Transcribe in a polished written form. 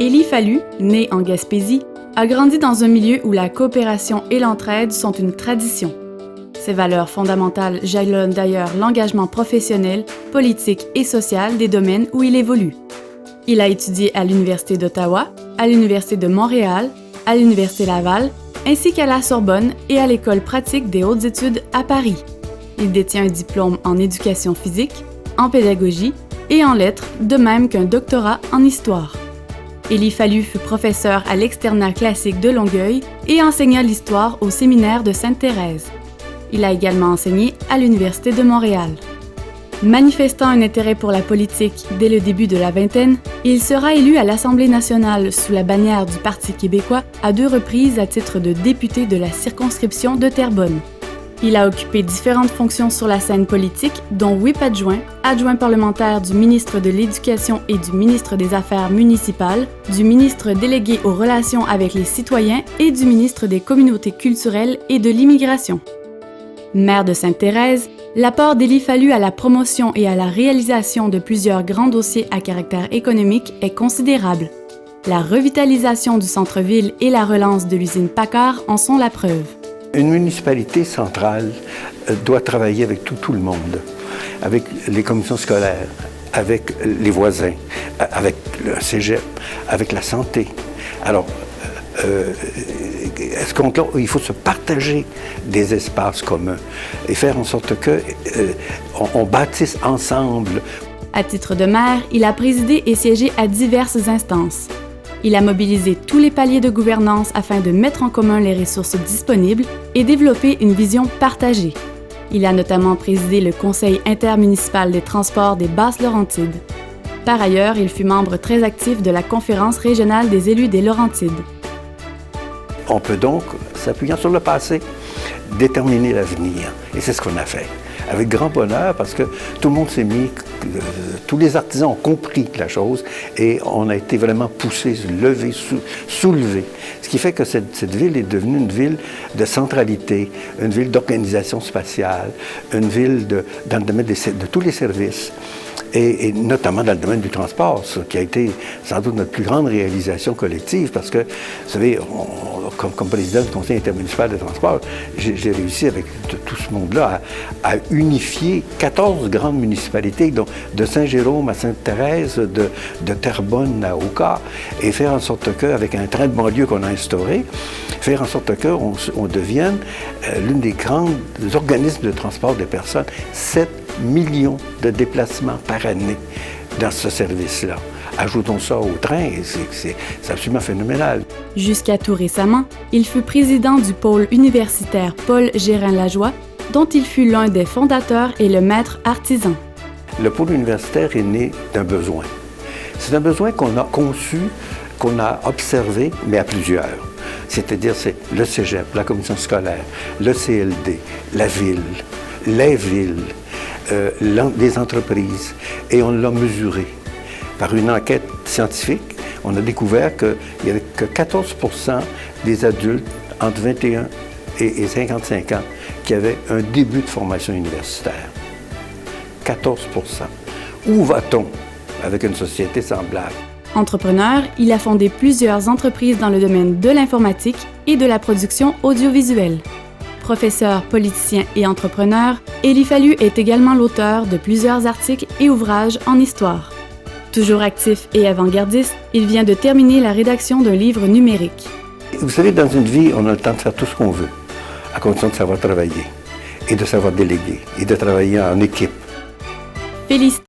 Élie Fallu, né en Gaspésie, a grandi dans un milieu où la coopération et l'entraide sont une tradition. Ces valeurs fondamentales jalonnent d'ailleurs l'engagement professionnel, politique et social des domaines où il évolue. Il a étudié à l'Université d'Ottawa, à l'Université de Montréal, à l'Université Laval, ainsi qu'à la Sorbonne et à l'École pratique des hautes études à Paris. Il détient un diplôme en éducation physique, en pédagogie et en lettres, de même qu'un doctorat en histoire. Élie Fallu fut professeur à l'externat classique de Longueuil et enseigna l'histoire au séminaire de Sainte-Thérèse. Il a également enseigné à l'Université de Montréal. Manifestant un intérêt pour la politique dès le début de la vingtaine, il sera élu à l'Assemblée nationale sous la bannière du Parti québécois à 2 reprises à titre de député de la circonscription de Terrebonne. Il a occupé différentes fonctions sur la scène politique, dont whip adjoint, adjoint parlementaire du ministre de l'Éducation et du ministre des Affaires municipales, du ministre délégué aux relations avec les citoyens et du ministre des communautés culturelles et de l'immigration. Maire de Sainte-Thérèse, l'apport d'Élie Fallu à la promotion et à la réalisation de plusieurs grands dossiers à caractère économique est considérable. La revitalisation du centre-ville et la relance de l'usine Paccard en sont la preuve. Une municipalité centrale doit travailler avec tout le monde, avec les commissions scolaires, avec les voisins, avec le cégep, avec la santé. Alors, à ce compte-là, il faut se partager des espaces communs et faire en sorte qu'on bâtisse ensemble. À titre de maire, il a présidé et siégé à diverses instances. Il a mobilisé tous les paliers de gouvernance afin de mettre en commun les ressources disponibles et développer une vision partagée. Il a notamment présidé le Conseil intermunicipal des transports des Basses-Laurentides. Par ailleurs, il fut membre très actif de la Conférence régionale des élus des Laurentides. On peut donc, s'appuyant sur le passé, déterminer l'avenir. Et c'est ce qu'on a fait. Avec grand bonheur, parce que tout le monde s'est mis, tous les artisans ont compris la chose et on a été vraiment poussé, levé, soulevé. Ce qui fait que cette ville est devenue une ville de centralité, une ville d'organisation spatiale, une ville dans le domaine de tous les services. Et notamment dans le domaine du transport, ce qui a été sans doute notre plus grande réalisation collective, parce que, vous savez, comme président du Conseil intermunicipal de transport, j'ai réussi avec tout ce monde-là à unifier 14 grandes municipalités, donc de Saint-Jérôme à Sainte-Thérèse, de Terrebonne à Oka, et faire en sorte qu'avec un train de banlieue qu'on a instauré, faire en sorte qu'on devienne l'une des grandes organismes de transport des personnes. 7 millions de déplacements par année dans ce service-là. Ajoutons ça au train, c'est absolument phénoménal. Jusqu'à tout récemment, il fut président du pôle universitaire Paul Gérin-Lajoie, dont il fut l'un des fondateurs et le maître artisan. Le pôle universitaire est né d'un besoin. C'est un besoin qu'on a conçu, qu'on a observé, mais à plusieurs. C'est-à-dire, c'est le cégep, la commission scolaire, le CLD, la ville, les villes, les entreprises, et on l'a mesuré. Par une enquête scientifique, on a découvert qu'il n'y avait que 14% des adultes entre 21 et 55 ans qui avaient un début de formation universitaire. 14%. Où va-t-on avec une société semblable? Entrepreneur, il a fondé plusieurs entreprises dans le domaine de l'informatique et de la production audiovisuelle. Professeur, politicien et entrepreneur, Élie Fallu est également l'auteur de plusieurs articles et ouvrages en histoire. Toujours actif et avant-gardiste, il vient de terminer la rédaction d'un livre numérique. Vous savez, dans une vie, on a le temps de faire tout ce qu'on veut, à condition de savoir travailler, et de savoir déléguer, et de travailler en équipe. Félicitations.